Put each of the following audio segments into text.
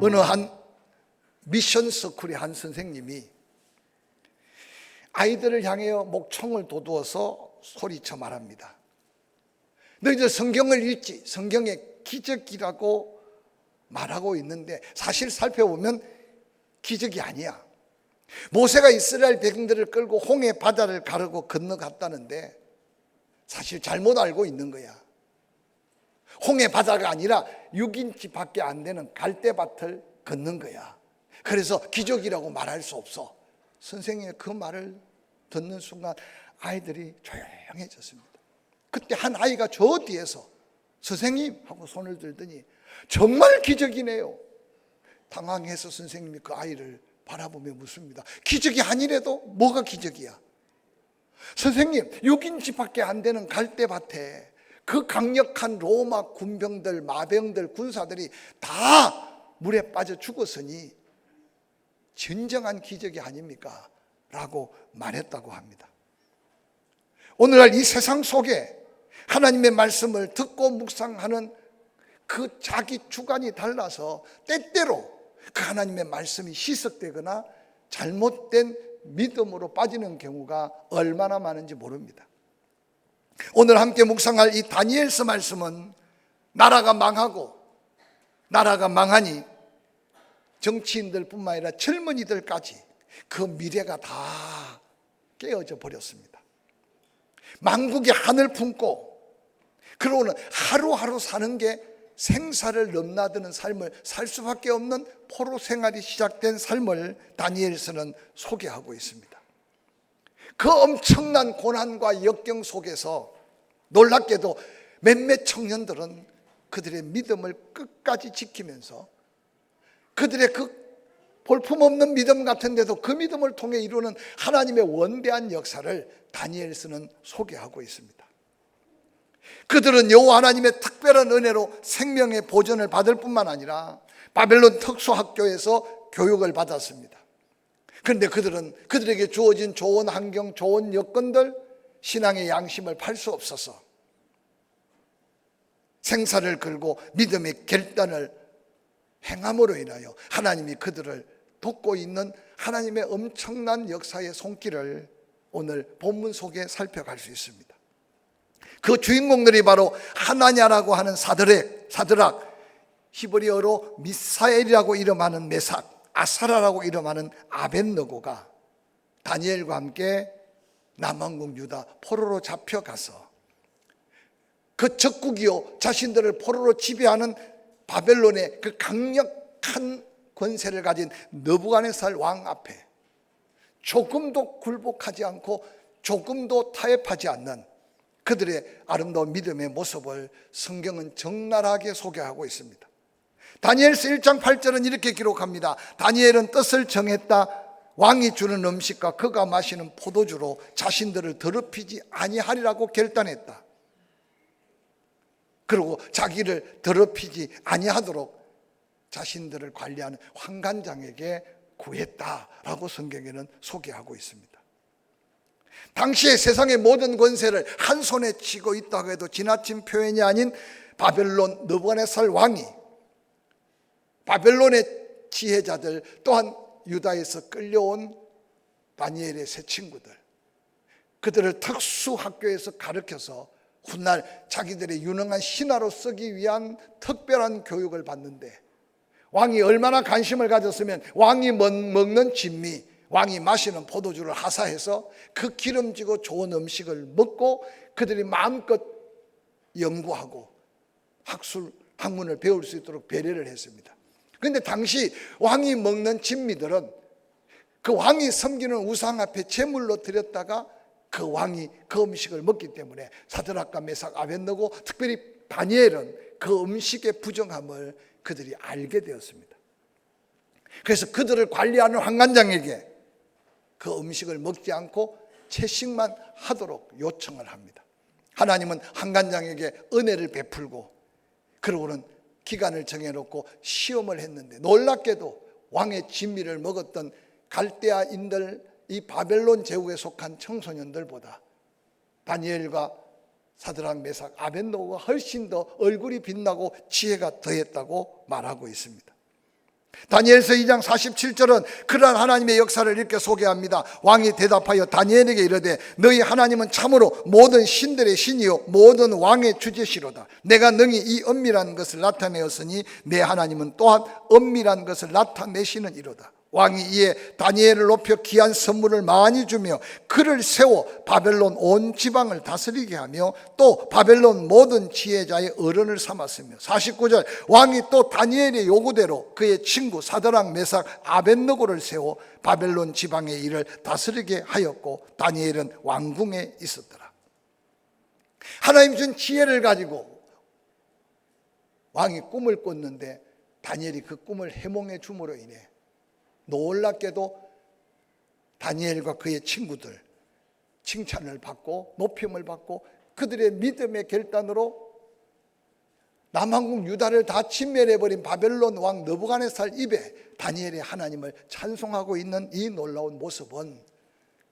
어느 한 미션 스쿨의 한 선생님이 아이들을 향하여 목총을 돋우어서 소리쳐 말합니다. 너희들 성경을 읽지, 성경에 기적이라고 말하고 있는데 사실 살펴보면 기적이 아니야. 모세가 이스라엘 백성들을 끌고 홍해 바다를 가르고 건너갔다는데 사실 잘못 알고 있는 거야. 홍해 바다가 아니라 6인치 밖에 안 되는 갈대밭을 걷는 거야. 그래서 기적이라고 말할 수 없어. 선생님의 그 말을 듣는 순간 아이들이 조용해졌습니다. 그때 한 아이가 저 뒤에서 선생님 하고 손을 들더니 정말 기적이네요. 당황해서 선생님이 그 아이를 바라보며 묻습니다. 기적이 아니래도 뭐가 기적이야? 선생님, 6인치 밖에 안 되는 갈대밭에 그 강력한 로마 군병들, 마병들, 군사들이 다 물에 빠져 죽었으니 진정한 기적이 아닙니까? 라고 말했다고 합니다. 오늘날 이 세상 속에 하나님의 말씀을 듣고 묵상하는 그 자기 주관이 달라서 때때로 그 하나님의 말씀이 희석되거나 잘못된 믿음으로 빠지는 경우가 얼마나 많은지 모릅니다. 오늘 함께 묵상할 이 다니엘서 말씀은 나라가 망하고 나라가 망하니 정치인들 뿐만 아니라 젊은이들까지 그 미래가 다 깨어져 버렸습니다. 망국의 한을 품고 그러고는 하루하루 사는 게 생사를 넘나드는 삶을 살 수밖에 없는 포로 생활이 시작된 삶을 다니엘서는 소개하고 있습니다. 그 엄청난 고난과 역경 속에서 놀랍게도 몇몇 청년들은 그들의 믿음을 끝까지 지키면서 그들의 그 볼품없는 믿음 같은데도 그 믿음을 통해 이루는 하나님의 원대한 역사를 다니엘서는 소개하고 있습니다. 그들은 여호와 하나님의 특별한 은혜로 생명의 보존을 받을 뿐만 아니라 바벨론 특수학교에서 교육을 받았습니다. 그런데 그들에게 주어진 좋은 환경, 좋은 여건들, 신앙의 양심을 팔 수 없어서 생사를 걸고 믿음의 결단을 행함으로 인하여 하나님이 그들을 돕고 있는 하나님의 엄청난 역사의 손길을 오늘 본문 속에 살펴갈 수 있습니다. 그 주인공들이 바로 하나냐라고 하는 사드락, 히브리어로 미사엘이라고 이름하는 메삭, 아사라라고 이름하는 아벳느고가 다니엘과 함께 남왕국 유다 포로로 잡혀가서 그 적국이요 자신들을 포로로 지배하는 바벨론의 그 강력한 권세를 가진 느부갓네살 왕 앞에 조금도 굴복하지 않고 조금도 타협하지 않는 그들의 아름다운 믿음의 모습을 성경은 적나라하게 소개하고 있습니다. 다니엘서 1장 8절은 이렇게 기록합니다. 다니엘은 뜻을 정했다. 왕이 주는 음식과 그가 마시는 포도주로 자신들을 더럽히지 아니하리라고 결단했다. 그리고 자기를 더럽히지 아니하도록 자신들을 관리하는 환관장에게 구했다라고 성경에는 소개하고 있습니다. 당시에 세상의 모든 권세를 한 손에 쥐고 있다고 해도 지나친 표현이 아닌 바벨론 느부갓네살 왕이 바벨론의 지혜자들 또한 유다에서 끌려온 다니엘의 세 친구들 그들을 특수학교에서 가르쳐서 훗날 자기들의 유능한 신하로 쓰기 위한 특별한 교육을 받는데 왕이 얼마나 관심을 가졌으면 왕이 먹는 진미, 왕이 마시는 포도주를 하사해서 그 기름지고 좋은 음식을 먹고 그들이 마음껏 연구하고 학문을 배울 수 있도록 배려를 했습니다. 그런데 당시 왕이 먹는 진미들은 그 왕이 섬기는 우상 앞에 제물로 드렸다가 그 왕이 그 음식을 먹기 때문에 사드락과 메삭, 아벳느고 특별히 다니엘은 그 음식의 부정함을 그들이 알게 되었습니다. 그래서 그들을 관리하는 환관장에게 그 음식을 먹지 않고 채식만 하도록 요청을 합니다. 하나님은 환관장에게 은혜를 베풀고 그러고는 기간을 정해놓고 시험을 했는데 놀랍게도 왕의 진미를 먹었던 갈대아인들, 이 바벨론 제국에 속한 청소년들보다 다니엘과 사드락, 메삭, 아벳느고가 훨씬 더 얼굴이 빛나고 지혜가 더했다고 말하고 있습니다. 다니엘서 2장 47절은 그러한 하나님의 역사를 이렇게 소개합니다. 왕이 대답하여 다니엘에게 이르되 너희 하나님은 참으로 모든 신들의 신이요 모든 왕의 주제시로다. 내가 능히 이 엄밀한 것을 나타내었으니 내 하나님은 또한 엄밀한 것을 나타내시는 이로다. 왕이 이에 다니엘을 높여 귀한 선물을 많이 주며 그를 세워 바벨론 온 지방을 다스리게 하며 또 바벨론 모든 지혜자의 어른을 삼았으며 49절 왕이 또 다니엘의 요구대로 그의 친구 사드락 메삭 아벳느고를 세워 바벨론 지방의 일을 다스리게 하였고 다니엘은 왕궁에 있었더라. 하나님 준 지혜를 가지고 왕이 꿈을 꿨는데 다니엘이 그 꿈을 해몽해 줌으로 인해 놀랍게도 다니엘과 그의 친구들 칭찬을 받고 높임을 받고 그들의 믿음의 결단으로 남한국 유다를 다 침멸해버린 바벨론 왕 느부갓네살 입에 다니엘의 하나님을 찬송하고 있는 이 놀라운 모습은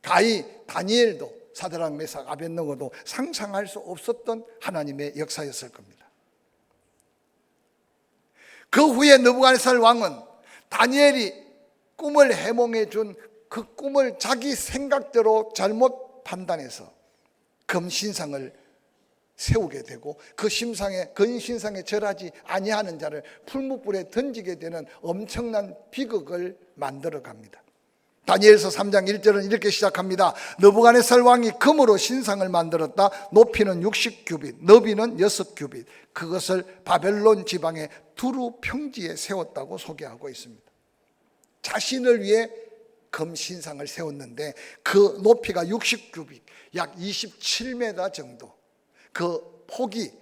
가히 다니엘도 사드락 메삭 아벳느고도 상상할 수 없었던 하나님의 역사였을 겁니다. 그 후에 느부갓네살 왕은 다니엘이 꿈을 해몽해 준 그 꿈을 자기 생각대로 잘못 판단해서 금신상을 세우게 되고 그 근신상에 절하지 아니하는 자를 풀무불에 던지게 되는 엄청난 비극을 만들어 갑니다. 다니엘서 3장 1절은 이렇게 시작합니다. 느부갓네살 왕이 금으로 신상을 만들었다. 높이는 60규빗, 너비는 6규빗. 그것을 바벨론 지방의 두루 평지에 세웠다고 소개하고 있습니다. 자신을 위해 금신상을 세웠는데 그 높이가 60규빗, 약 27m 정도, 그 폭이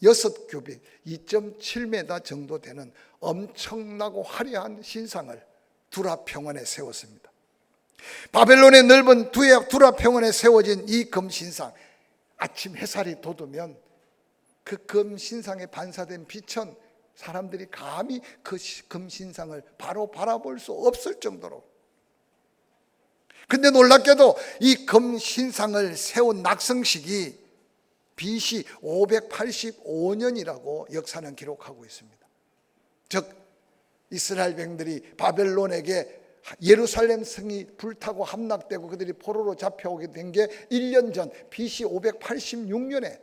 6규빗, 2.7m 정도 되는 엄청나고 화려한 신상을 두라 평원에 세웠습니다. 바벨론의 넓은 두라 평원에 세워진 이 금신상, 아침 햇살이 돋으면 그 금신상에 반사된 빛은 사람들이 감히 그 금신상을 바로 바라볼 수 없을 정도로. 근데 놀랍게도 이 금신상을 세운 낙성식이 BC 585년이라고 역사는 기록하고 있습니다. 즉 이스라엘 백성들이 바벨론에게 예루살렘 성이 불타고 함락되고 그들이 포로로 잡혀오게 된 게 1년 전 BC 586년에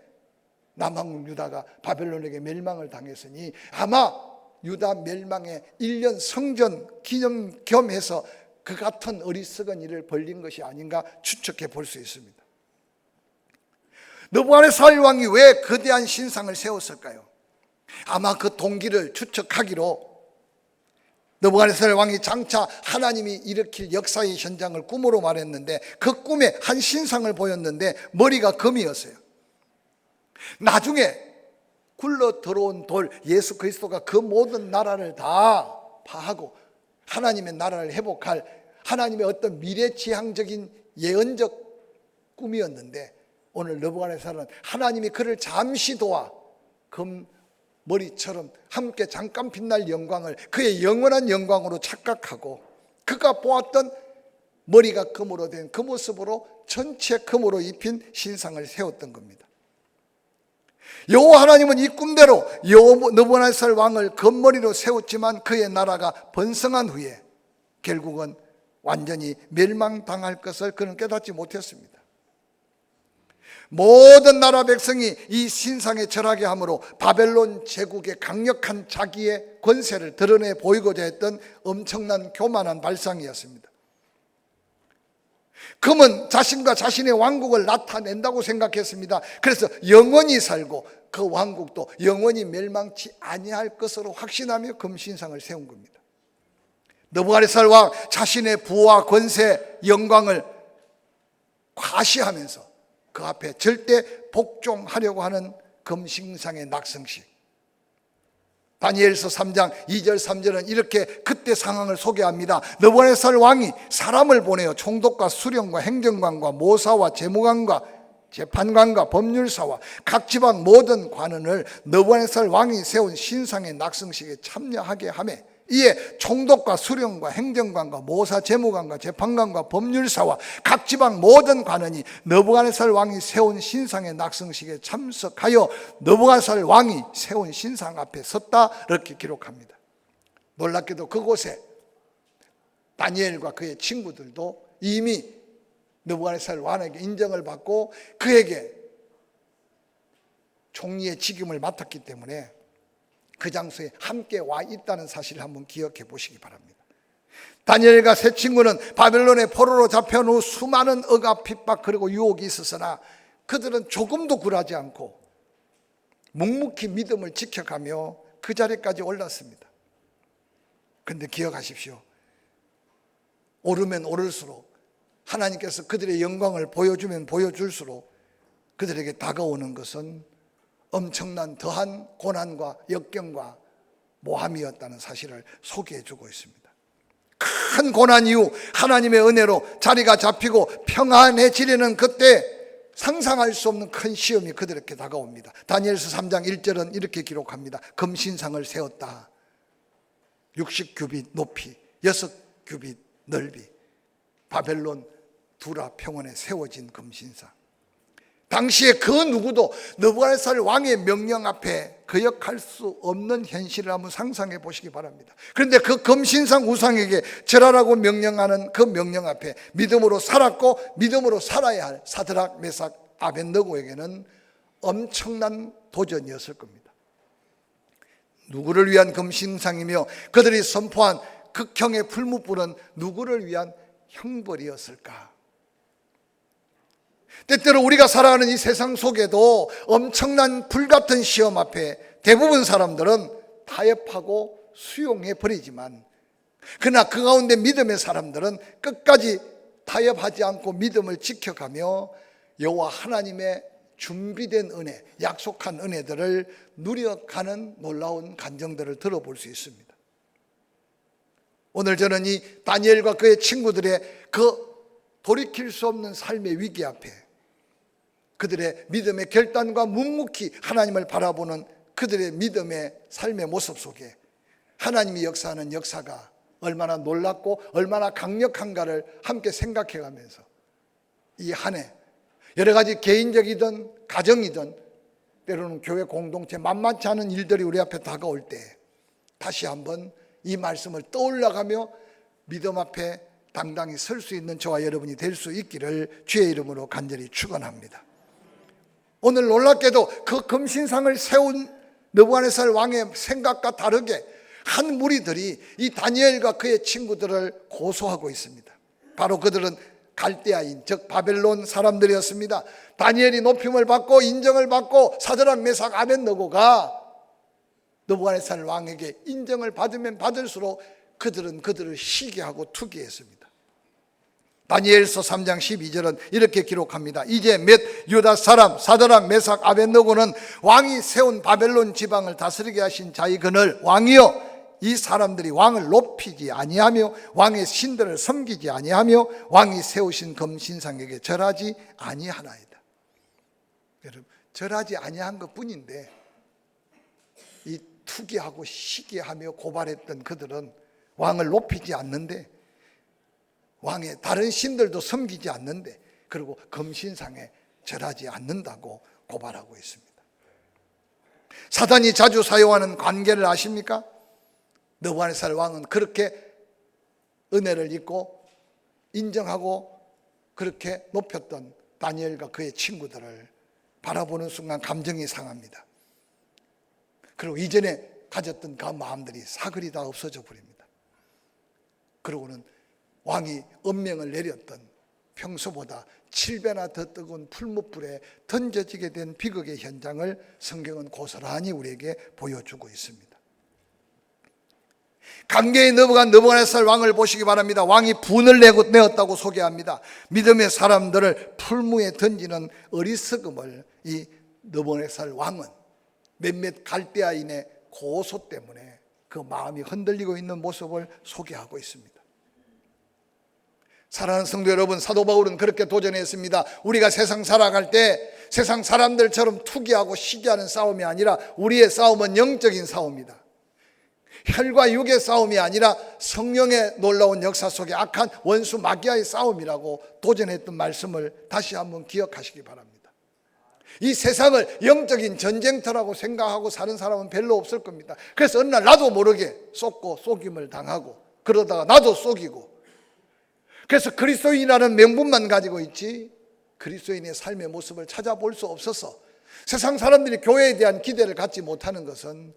남한국 유다가 바벨론에게 멸망을 당했으니 아마 유다 멸망의 1년 성전 기념 겸해서 그 같은 어리석은 일을 벌린 것이 아닌가 추측해 볼 수 있습니다. 느부갓네살 왕이 왜 거대한 신상을 세웠을까요? 아마 그 동기를 추측하기로 느부갓네살 왕이 장차 하나님이 일으킬 역사의 현장을 꿈으로 말했는데 그 꿈에 한 신상을 보였는데 머리가 금이었어요. 나중에 굴러 들어온 돌 예수 그리스도가 그 모든 나라를 다 파하고 하나님의 나라를 회복할 하나님의 어떤 미래지향적인 예언적 꿈이었는데 오늘 느부갓네살은 하나님이 그를 잠시 도와 금 머리처럼 함께 잠깐 빛날 영광을 그의 영원한 영광으로 착각하고 그가 보았던 머리가 금으로 된 그 모습으로 전체 금으로 입힌 신상을 세웠던 겁니다. 여호와 하나님은 이 꿈대로 느부갓네살 왕을 금머리로 세웠지만 그의 나라가 번성한 후에 결국은 완전히 멸망당할 것을 그는 깨닫지 못했습니다. 모든 나라 백성이 이 신상에 절하게 함으로 바벨론 제국의 강력한 자기의 권세를 드러내 보이고자 했던 엄청난 교만한 발상이었습니다. 금은 자신과 자신의 왕국을 나타낸다고 생각했습니다. 그래서 영원히 살고 그 왕국도 영원히 멸망치 아니할 것으로 확신하며 금신상을 세운 겁니다. 느부갓네살 왕 자신의 부와 권세, 영광을 과시하면서 그 앞에 절대 복종하려고 하는 금신상의 낙성식. 다니엘서 3장 2절 3절은 이렇게 그때 상황을 소개합니다. 느부갓네살 왕이 사람을 보내어 총독과 수령과 행정관과 모사와 재무관과 재판관과 법률사와 각 지방 모든 관원을 느부갓네살 왕이 세운 신상의 낙성식에 참여하게 하며 이에 총독과 수령과 행정관과 모사 재무관과 재판관과 법률사와 각 지방 모든 관원이 느부갓네살 왕이 세운 신상의 낙성식에 참석하여 느부갓네살 왕이 세운 신상 앞에 섰다 이렇게 기록합니다. 놀랍게도 그곳에 다니엘과 그의 친구들도 이미 느부갓네살 왕에게 인정을 받고 그에게 총리의 직임을 맡았기 때문에 그 장소에 함께 와 있다는 사실을 한번 기억해 보시기 바랍니다. 다니엘과 세 친구는 바벨론의 포로로 잡혀온 후 수많은 억압, 핍박 그리고 유혹이 있었으나 그들은 조금도 굴하지 않고 묵묵히 믿음을 지켜가며 그 자리까지 올랐습니다. 그런데 기억하십시오. 오르면 오를수록 하나님께서 그들의 영광을 보여주면 보여줄수록 그들에게 다가오는 것은 엄청난 더한 고난과 역경과 모함이었다는 사실을 소개해 주고 있습니다. 큰 고난 이후 하나님의 은혜로 자리가 잡히고 평안해지려는 그때 상상할 수 없는 큰 시험이 그들에게 다가옵니다. 다니엘서 3장 1절은 이렇게 기록합니다. 금신상을 세웠다. 60규빗 높이 6규빗 넓이 바벨론 두라 평원에 세워진 금신상. 당시에 그 누구도 느부갓네살 왕의 명령 앞에 거역할 수 없는 현실을 한번 상상해 보시기 바랍니다. 그런데 그 금신상 우상에게 절하라고 명령하는 그 명령 앞에 믿음으로 살았고 믿음으로 살아야 할 사드락, 메삭, 아벳느고에게는 엄청난 도전이었을 겁니다. 누구를 위한 금신상이며 그들이 선포한 극형의 풀무불은 누구를 위한 형벌이었을까? 때때로 우리가 살아가는 이 세상 속에도 엄청난 불같은 시험 앞에 대부분 사람들은 타협하고 수용해 버리지만 그러나 그 가운데 믿음의 사람들은 끝까지 타협하지 않고 믿음을 지켜가며 여호와 하나님의 준비된 은혜, 약속한 은혜들을 누려가는 놀라운 간증들을 들어볼 수 있습니다. 오늘 저는 이 다니엘과 그의 친구들의 그 돌이킬 수 없는 삶의 위기 앞에 그들의 믿음의 결단과 묵묵히 하나님을 바라보는 그들의 믿음의 삶의 모습 속에 하나님이 역사하는 역사가 얼마나 놀랍고 얼마나 강력한가를 함께 생각해가면서 이 한 해 여러 가지 개인적이든 가정이든 때로는 교회 공동체 만만치 않은 일들이 우리 앞에 다가올 때 다시 한번 이 말씀을 떠올라가며 믿음 앞에 당당히 설 수 있는 저와 여러분이 될 수 있기를 주의 이름으로 간절히 축원합니다. 오늘 놀랍게도 그 금신상을 세운 느부갓네살 왕의 생각과 다르게 한 무리들이 이 다니엘과 그의 친구들을 고소하고 있습니다. 바로 그들은 갈대아인 즉 바벨론 사람들이었습니다. 다니엘이 높임을 받고 인정을 받고 사드락, 메삭, 아벳느고가 느부갓네살 왕에게 인정을 받으면 받을수록 그들은 그들을 시기하고 투기했습니다. 다니엘서 3장 12절은 이렇게 기록합니다. 이제 몇 유다 사람 사드락, 메삭, 아벳느고는 왕이 세운 바벨론 지방을 다스리게 하신 자이거늘 왕이여 이 사람들이 왕을 높이지 아니하며 왕의 신들을 섬기지 아니하며 왕이 세우신 금신상에게 절하지 아니하나이다. 여러분, 절하지 아니한 것뿐인데 이 투기하고 시기하며 고발했던 그들은 왕을 높이지 않는데 왕의 다른 신들도 섬기지 않는데 그리고 금신상에 절하지 않는다고 고발하고 있습니다. 사단이 자주 사용하는 관계를 아십니까? 느부갓네살 왕은 그렇게 은혜를 입고 인정하고 그렇게 높였던 다니엘과 그의 친구들을 바라보는 순간 감정이 상합니다. 그리고 이전에 가졌던 그 마음들이 사글이 다 없어져 버립니다. 그러고는 왕이 엄명을 내렸던 평소보다 7배나 더 뜨거운 풀무불에 던져지게 된 비극의 현장을 성경은 고스란히 우리에게 보여주고 있습니다. 강계에 넘어간 느부갓네살 왕을 보시기 바랍니다. 왕이 분을 내었다고 소개합니다. 믿음의 사람들을 풀무에 던지는 어리석음을 이 느부갓네살 왕은 몇몇 갈대아인의 고소 때문에 그 마음이 흔들리고 있는 모습을 소개하고 있습니다. 사랑하는 성도 여러분, 사도 바울은 그렇게 도전했습니다. 우리가 세상 살아갈 때 세상 사람들처럼 투기하고 시기하는 싸움이 아니라 우리의 싸움은 영적인 싸움이다. 혈과 육의 싸움이 아니라 성령의 놀라운 역사 속에 악한 원수 마귀와의 싸움이라고 도전했던 말씀을 다시 한번 기억하시기 바랍니다. 이 세상을 영적인 전쟁터라고 생각하고 사는 사람은 별로 없을 겁니다. 그래서 어느 날 나도 모르게 속고 속임을 당하고 그러다가 나도 속이고, 그래서 그리스도인이라는 명분만 가지고 있지 그리스도인의 삶의 모습을 찾아볼 수 없어서 세상 사람들이 교회에 대한 기대를 갖지 못하는 것은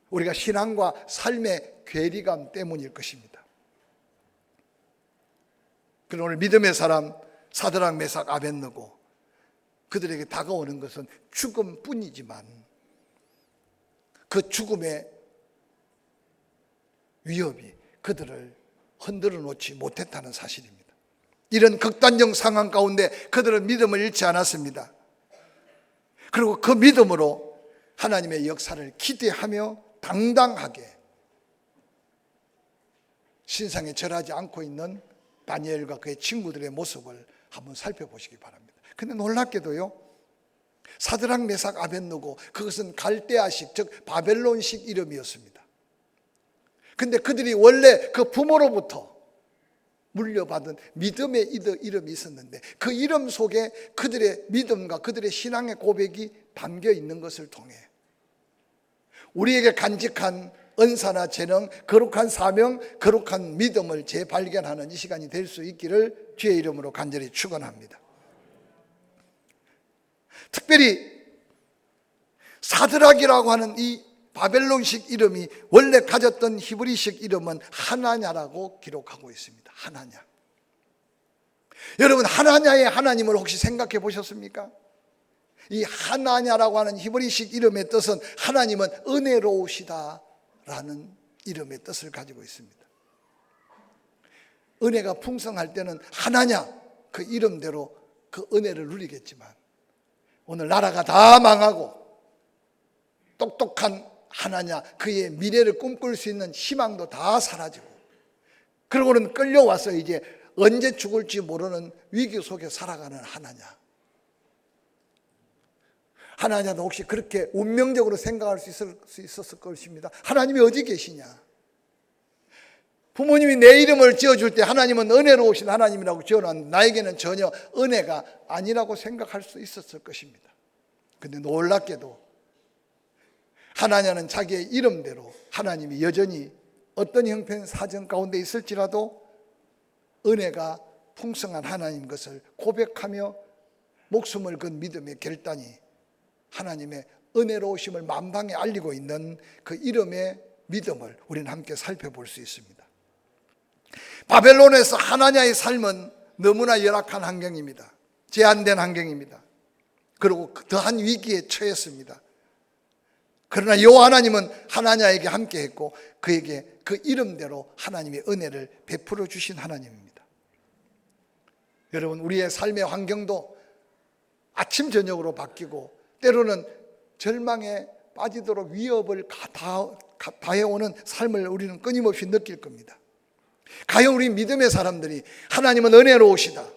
우리가 신앙과 삶의 괴리감 때문일 것입니다. 그럼 오늘 믿음의 사람 사드락 메삭 아벳느고, 그들에게 다가오는 것은 죽음뿐이지만 그 죽음의 위협이 그들을 흔들어 놓지 못했다는 사실입니다. 이런 극단적 상황 가운데 그들은 믿음을 잃지 않았습니다. 그리고 그 믿음으로 하나님의 역사를 기대하며 당당하게 신상에 절하지 않고 있는 다니엘과 그의 친구들의 모습을 한번 살펴보시기 바랍니다. 근데 놀랍게도요, 사드락 메삭 아벳느고, 그것은 갈대아식, 즉 바벨론식 이름이었습니다. 근데 그들이 원래 그 부모로부터 물려받은 믿음의 이름이 있었는데 그 이름 속에 그들의 믿음과 그들의 신앙의 고백이 담겨 있는 것을 통해 우리에게 간직한 은사나 재능, 거룩한 사명, 거룩한 믿음을 재발견하는 이 시간이 될 수 있기를 주의 이름으로 간절히 축원합니다. 특별히 사드락이라고 하는 이 바벨론식 이름이 원래 가졌던 히브리식 이름은 하나냐라고 기록하고 있습니다. 하나냐. 여러분, 하나냐의 하나님을 혹시 생각해 보셨습니까? 이 하나냐라고 하는 히브리식 이름의 뜻은 하나님은 은혜로우시다라는 이름의 뜻을 가지고 있습니다. 은혜가 풍성할 때는 하나냐, 그 이름대로 그 은혜를 누리겠지만 오늘 나라가 다 망하고 똑똑한 하나냐, 그의 미래를 꿈꿀 수 있는 희망도 다 사라지고, 그러고는 끌려와서 이제 언제 죽을지 모르는 위기 속에 살아가는 하나냐. 하나냐도 혹시 그렇게 운명적으로 생각할 수 있었을 것입니다. 하나님이 어디 계시냐? 부모님이 내 이름을 지어줄 때 하나님은 은혜로우신 하나님이라고 지어놨는데 나에게는 전혀 은혜가 아니라고 생각할 수 있었을 것입니다. 근데 놀랍게도 하나냐는 자기의 이름대로 하나님이 여전히 어떤 형편 사정 가운데 있을지라도 은혜가 풍성한 하나님 것을 고백하며 목숨을 건 믿음의 결단이 하나님의 은혜로우심을 만방에 알리고 있는 그 이름의 믿음을 우리는 함께 살펴볼 수 있습니다. 바벨론에서 하나냐의 삶은 너무나 열악한 환경입니다. 제한된 환경입니다. 그리고 더한 위기에 처했습니다. 그러나 여호와 하나님은 하나냐에게 함께했고 그에게 그 이름대로 하나님의 은혜를 베풀어 주신 하나님입니다. 여러분, 우리의 삶의 환경도 아침 저녁으로 바뀌고 때로는 절망에 빠지도록 위협을 다해오는 삶을 우리는 끊임없이 느낄 겁니다. 과연 우리 믿음의 사람들이 하나님은 은혜로우시다,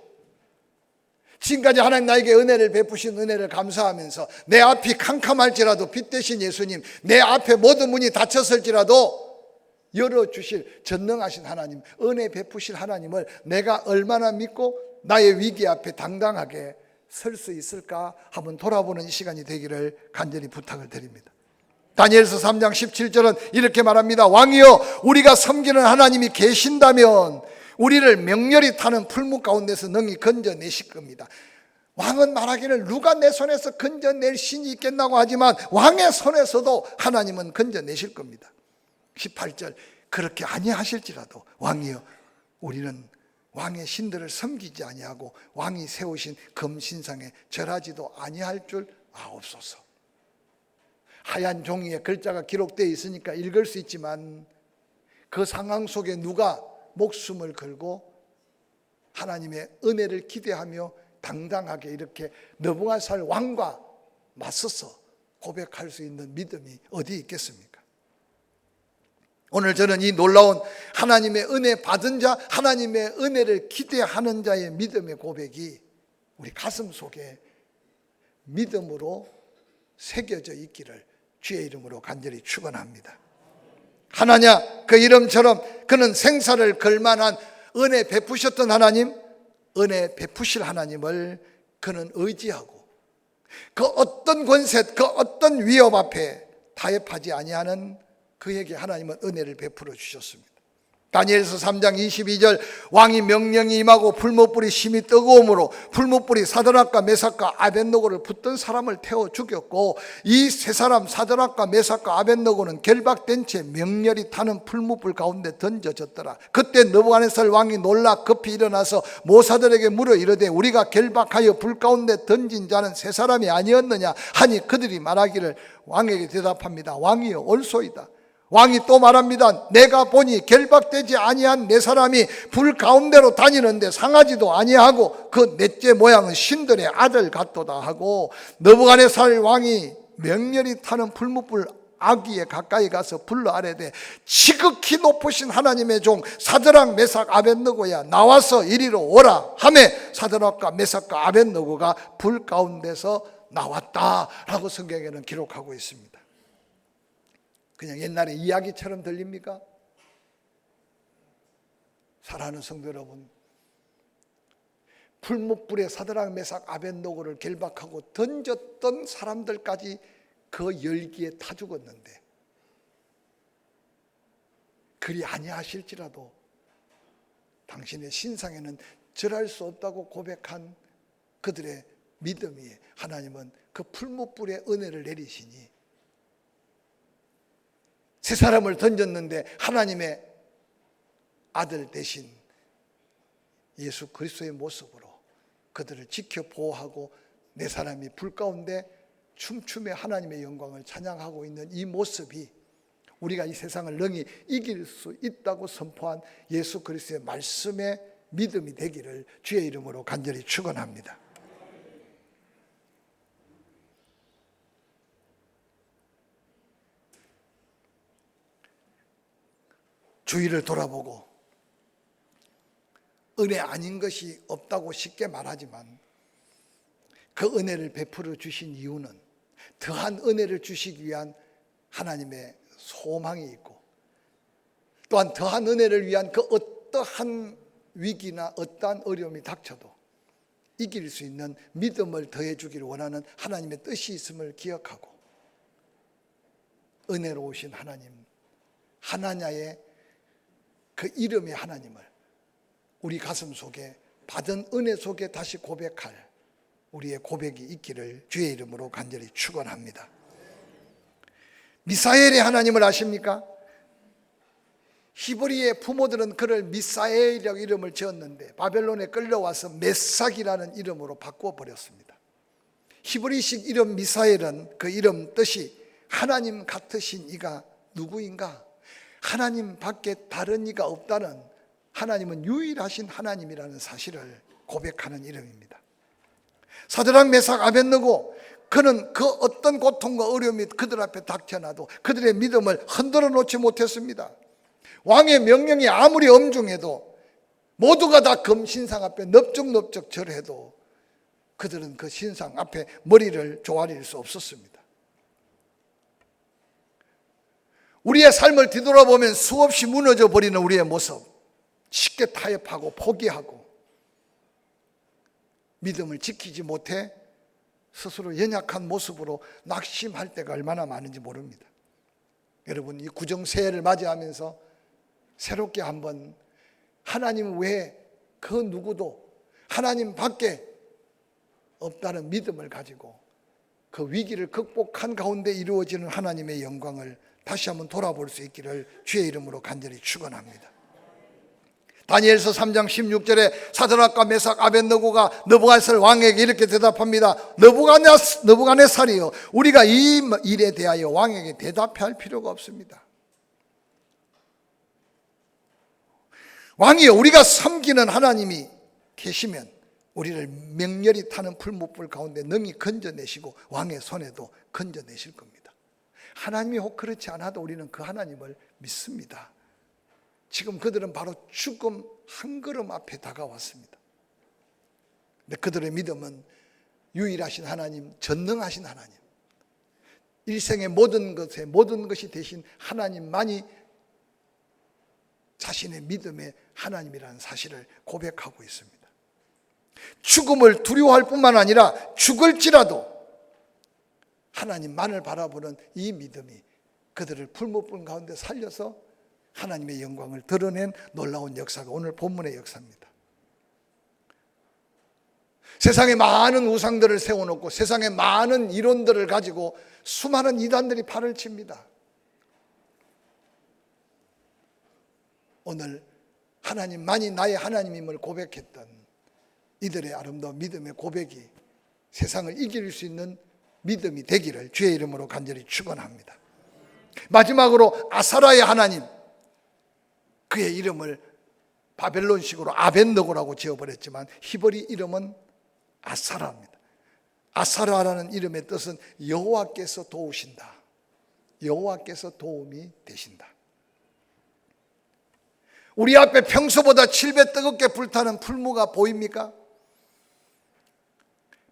지금까지 하나님 나에게 은혜를 베푸신 은혜를 감사하면서 내 앞이 캄캄할지라도 빛 대신 예수님, 내 앞에 모든 문이 닫혔을지라도 열어주실 전능하신 하나님, 은혜 베푸실 하나님을 내가 얼마나 믿고 나의 위기 앞에 당당하게 설 수 있을까 한번 돌아보는 이 시간이 되기를 간절히 부탁을 드립니다. 다니엘서 3장 17절은 이렇게 말합니다. 왕이여, 우리가 섬기는 하나님이 계신다면 우리를 명렬히 타는 풀무 가운데서 능히 건져내실 겁니다. 왕은 말하기를 누가 내 손에서 건져낼 신이 있겠나고 하지만 왕의 손에서도 하나님은 건져내실 겁니다. 18절, 그렇게 아니하실지라도 왕이여, 우리는 왕의 신들을 섬기지 아니하고 왕이 세우신 금신상에 절하지도 아니할 줄 아옵소서. 하얀 종이에 글자가 기록되어 있으니까 읽을 수 있지만 그 상황 속에 누가 목숨을 걸고 하나님의 은혜를 기대하며 당당하게 이렇게 느부갓네살 왕과 맞서서 고백할 수 있는 믿음이 어디 있겠습니까? 오늘 저는 이 놀라운 하나님의 은혜 받은 자, 하나님의 은혜를 기대하는 자의 믿음의 고백이 우리 가슴 속에 믿음으로 새겨져 있기를 주의 이름으로 간절히 축원합니다. 하나냐, 그 이름처럼 그는 생사를 걸만한 은혜 베푸셨던 하나님, 은혜 베푸실 하나님을 그는 의지하고 그 어떤 권세, 그 어떤 위협 앞에 타협하지 아니하는 그에게 하나님은 은혜를 베풀어 주셨습니다. 다니엘서 3장 22절 왕이 명령이 임하고 풀무불이 심히 뜨거움으로 풀무불이 사드락과 메삭과 아벳느고를 붙든 사람을 태워 죽였고 이 세 사람 사드락과 메삭과 아벳느고는 결박된 채 명렬히 타는 풀무불 가운데 던져졌더라. 그때 느부갓네살 왕이 놀라 급히 일어나서 모사들에게 물어 이르되 우리가 결박하여 불 가운데 던진 자는 세 사람이 아니었느냐 하니 그들이 말하기를 왕에게 대답합니다. 왕이여 옳소이다. 왕이 또 말합니다. 내가 보니 결박되지 아니한 네 사람이 불 가운데로 다니는데 상하지도 아니하고 그 넷째 모양은 신들의 아들 같도다 하고 느부갓네살 왕이 명렬히 타는 풀무불 아귀에 가까이 가서 불러 아뢰되 지극히 높으신 하나님의 종 사드락 메삭 아벳느고야 나와서 이리로 오라 하매 사드락과 메삭과 아벳느고가 불 가운데서 나왔다라고 성경에는 기록하고 있습니다. 그냥 옛날에 이야기처럼 들립니까? 사랑하는 성도 여러분, 풀무불에 사드락 메삭 아벳느고를 결박하고 던졌던 사람들까지 그 열기에 타 죽었는데 그리 아니하실지라도 당신의 신상에는 절할 수 없다고 고백한 그들의 믿음 위에 하나님은 그 풀무불에 은혜를 내리시니 세 사람을 던졌는데 하나님의 아들 대신 예수 그리스도의 모습으로 그들을 지켜 보호하고 네 사람이 불 가운데 춤추며 하나님의 영광을 찬양하고 있는 이 모습이 우리가 이 세상을 능히 이길 수 있다고 선포한 예수 그리스도의 말씀의 믿음이 되기를 주의 이름으로 간절히 축원합니다. 주위를 돌아보고 은혜 아닌 것이 없다고 쉽게 말하지만 그 은혜를 베풀어 주신 이유는 더한 은혜를 주시기 위한 하나님의 소망이 있고 또한 더한 은혜를 위한 그 어떠한 위기나 어떠한 어려움이 닥쳐도 이길 수 있는 믿음을 더해 주기를 원하는 하나님의 뜻이 있음을 기억하고 은혜로우신 하나님 하나냐의 그 이름의 하나님을 우리 가슴 속에 받은 은혜 속에 다시 고백할 우리의 고백이 있기를 주의 이름으로 간절히 축원합니다. 미사엘의 하나님을 아십니까? 히브리의 부모들은 그를 미사엘이라고 이름을 지었는데 바벨론에 끌려와서 메삭이라는 이름으로 바꾸어 버렸습니다. 히브리식 이름 미사엘은 그 이름 뜻이 하나님 같으신 이가 누구인가? 하나님 밖에 다른 이가 없다는 하나님은 유일하신 하나님이라는 사실을 고백하는 이름입니다. 사드락 메삭 아벳느고 그는 그 어떤 고통과 어려움이 그들 앞에 닥쳐나도 그들의 믿음을 흔들어 놓지 못했습니다. 왕의 명령이 아무리 엄중해도 모두가 다 금신상 앞에 넙죽넙죽 절해도 그들은 그 신상 앞에 머리를 조아릴 수 없었습니다. 우리의 삶을 뒤돌아보면 수없이 무너져 버리는 우리의 모습, 쉽게 타협하고 포기하고 믿음을 지키지 못해 스스로 연약한 모습으로 낙심할 때가 얼마나 많은지 모릅니다. 여러분, 이 구정새해를 맞이하면서 새롭게 한번 하나님 외에 그 누구도 하나님 밖에 없다는 믿음을 가지고 그 위기를 극복한 가운데 이루어지는 하나님의 영광을 다시 한번 돌아볼 수 있기를 주의 이름으로 간절히 축원합니다. 다니엘서 3장 16절에 사드락과 메삭 아벳느고가 느부갓네살 왕에게 이렇게 대답합니다. 느부갓네살이요, 우리가 이 일에 대하여 왕에게 대답할 필요가 없습니다. 왕이요, 우리가 섬기는 하나님이 계시면 우리를 명렬히 타는 풀무불 가운데 능히 건져내시고 왕의 손에도 건져내실 겁니다. 하나님이 혹 그렇지 않아도 우리는 그 하나님을 믿습니다. 지금 그들은 바로 죽음 한 걸음 앞에 다가왔습니다. 근데 그들의 믿음은 유일하신 하나님, 전능하신 하나님, 일생의 모든 것에 모든 것이 되신 하나님만이 자신의 믿음의 하나님이라는 사실을 고백하고 있습니다. 죽음을 두려워할 뿐만 아니라 죽을지라도 하나님만을 바라보는 이 믿음이 그들을 풀무불 가운데 살려서 하나님의 영광을 드러낸 놀라운 역사가 오늘 본문의 역사입니다. 세상에 많은 우상들을 세워놓고 세상에 많은 이론들을 가지고 수많은 이단들이 팔을 칩니다. 오늘 하나님만이 나의 하나님임을 고백했던 이들의 아름다운 믿음의 고백이 세상을 이길 수 있는 믿음이 되기를 주의 이름으로 간절히 축원합니다. 마지막으로 아사라의 하나님, 그의 이름을 바벨론식으로 아벤느고라고 지어버렸지만 히브리 이름은 아사라입니다. 아사라라는 이름의 뜻은 여호와께서 도우신다, 여호와께서 도움이 되신다. 우리 앞에 평소보다 7배 뜨겁게 불타는 풀무가 보입니까?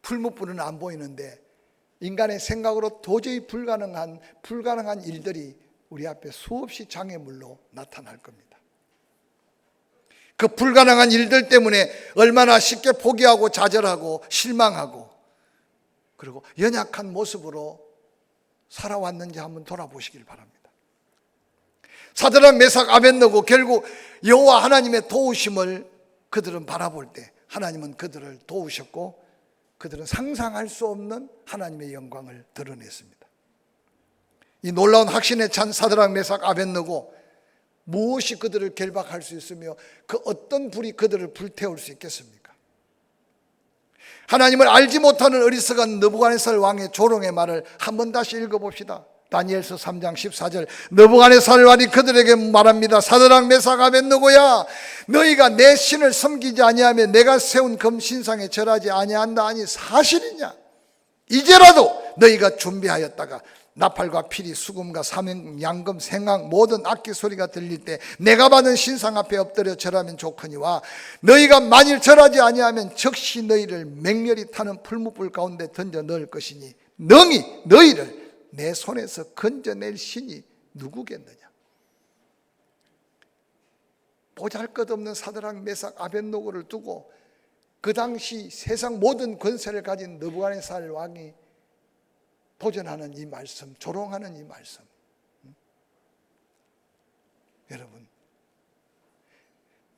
풀무불은 안 보이는데 인간의 생각으로 도저히 불가능한 일들이 우리 앞에 수없이 장애물로 나타날 겁니다. 그 불가능한 일들 때문에 얼마나 쉽게 포기하고 좌절하고 실망하고 그리고 연약한 모습으로 살아왔는지 한번 돌아보시길 바랍니다. 사드락 메삭 아벤느고 결국 여호와 하나님의 도우심을 그들은 바라볼 때 하나님은 그들을 도우셨고 그들은 상상할 수 없는 하나님의 영광을 드러냈습니다. 이 놀라운 확신에 찬 사드락 메삭 아벤느고, 무엇이 그들을 결박할 수 있으며 그 어떤 불이 그들을 불태울 수 있겠습니까? 하나님을 알지 못하는 어리석은 느부갓네살 왕의 조롱의 말을 한번 다시 읽어봅시다. 다니엘서 3장 14절, 느부갓네살 왕이 그들에게 말합니다. 사드락 메삭 아벤느고야, 너희가 내 신을 섬기지 아니하며 내가 세운 금신상에 절하지 아니한다 하니 사실이냐? 이제라도 너희가 준비하였다가 나팔과 피리, 수금과 사명, 양금, 생악, 모든 악기 소리가 들릴 때 내가 받은 신상 앞에 엎드려 절하면 좋거니와 너희가 만일 절하지 아니하면 즉시 너희를 맹렬히 타는 풀무불 가운데 던져 넣을 것이니 능히 너희를 내 손에서 건져낼 신이 누구겠느냐? 보잘것없는 사드락 메삭 아벤느고를 두고 그 당시 세상 모든 권세를 가진 느부갓네살 왕이 도전하는 이 말씀, 조롱하는 이 말씀. 여러분,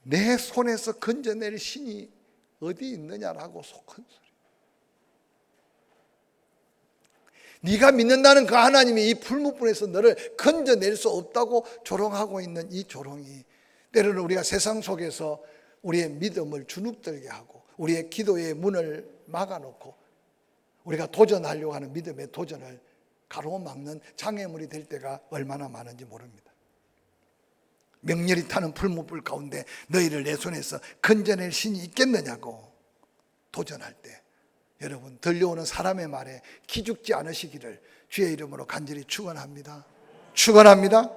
내 손에서 건져낼 신이 어디 있느냐라고 속한 소리. 네가 믿는다는 그 하나님이 이 풀무불에서 너를 건져낼 수 없다고 조롱하고 있는 이 조롱이 때로는 우리가 세상 속에서 우리의 믿음을 주눅들게 하고 우리의 기도의 문을 막아놓고 우리가 도전하려고 하는 믿음의 도전을 가로막는 장애물이 될 때가 얼마나 많은지 모릅니다. 명렬히 타는 풀무불 가운데 너희를 내 손에서 건져낼 신이 있겠느냐고 도전할 때 여러분, 들려오는 사람의 말에 기죽지 않으시기를 주의 이름으로 간절히 축원합니다. 축원합니다.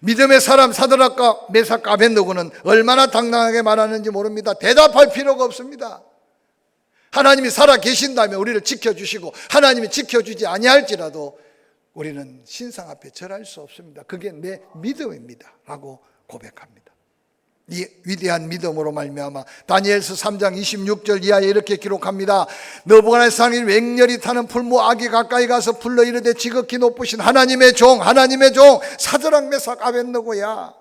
믿음의 사람 사드락과 메삭 아벤느고는 얼마나 당당하게 말하는지 모릅니다. 대답할 필요가 없습니다. 하나님이 살아 계신다면 우리를 지켜주시고 하나님이 지켜주지 아니할지라도 우리는 신상 앞에 절할 수 없습니다. 그게 내 믿음입니다 라고 고백합니다. 이 위대한 믿음으로 말미암아 다니엘서 3장 26절 이하에 이렇게 기록합니다. 느부갓네살이 맹렬히 타는 풀무 악이 가까이 가서 불러 이르되 지극히 높으신 하나님의 종 사드락 메삭 아벤느고야,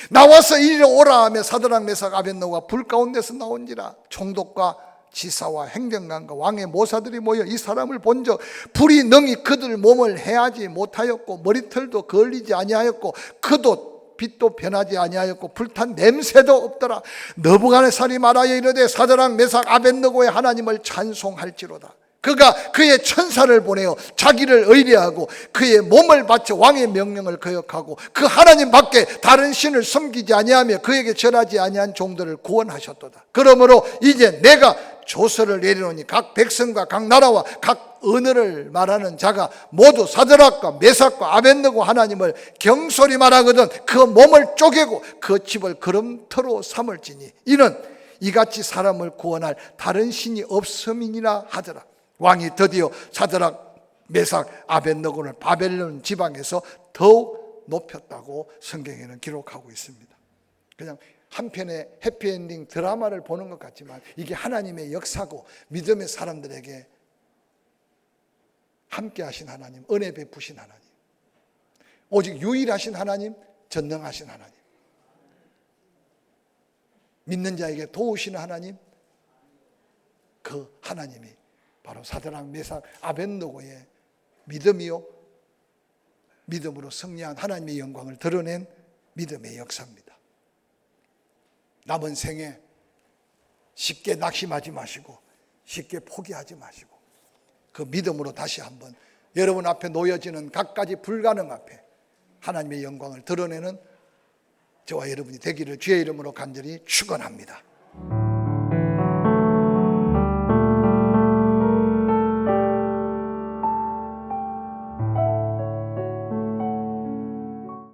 나와서 이리로 오라 하며 사드락 메삭 아벤느고가 불 가운데서 나온지라. 총독과 지사와 행정관과 왕의 모사들이 모여 이 사람을 본적 불이 능히 그들 몸을 해하지 못하였고 머리털도 걸리지 아니하였고 그도 빛도 변하지 아니하였고 불탄 냄새도 없더라. 느부갓네살이 말하여 이르되 사드락 메삭 아벤느고의 하나님을 찬송할지로다. 그가 그의 천사를 보내어 자기를 의뢰하고 그의 몸을 바쳐 왕의 명령을 거역하고 그 하나님 밖에 다른 신을 섬기지 아니하며 그에게 절하지 아니한 종들을 구원하셨도다. 그러므로 이제 내가 조서를 내리노니 각 백성과 각 나라와 각 언어를 말하는 자가 모두 사드락과 메삭과 아벤느고 하나님을 경솔히 말하거든 그 몸을 쪼개고 그 집을 거름터로 삼을지니 이는 이같이 사람을 구원할 다른 신이 없음이니라 하더라. 왕이 드디어 사드락 메삭 아벤느고를 바벨론 지방에서 더욱 높였다고 성경에는 기록하고 있습니다. 그냥 한편의 해피엔딩 드라마를 보는 것 같지만 이게 하나님의 역사고 믿음의 사람들에게 함께 하신 하나님, 은혜 베푸신 하나님, 오직 유일하신 하나님, 전능하신 하나님, 믿는 자에게 도우시는 하나님, 그 하나님이 바로 사드락 메삭 아벳노고의 믿음이요, 믿음으로 승리한 하나님의 영광을 드러낸 믿음의 역사입니다. 남은 생에 쉽게 낙심하지 마시고 쉽게 포기하지 마시고 그 믿음으로 다시 한번 여러분 앞에 놓여지는 갖가지 불가능 앞에 하나님의 영광을 드러내는 저와 여러분이 되기를 주의 이름으로 간절히 축원합니다.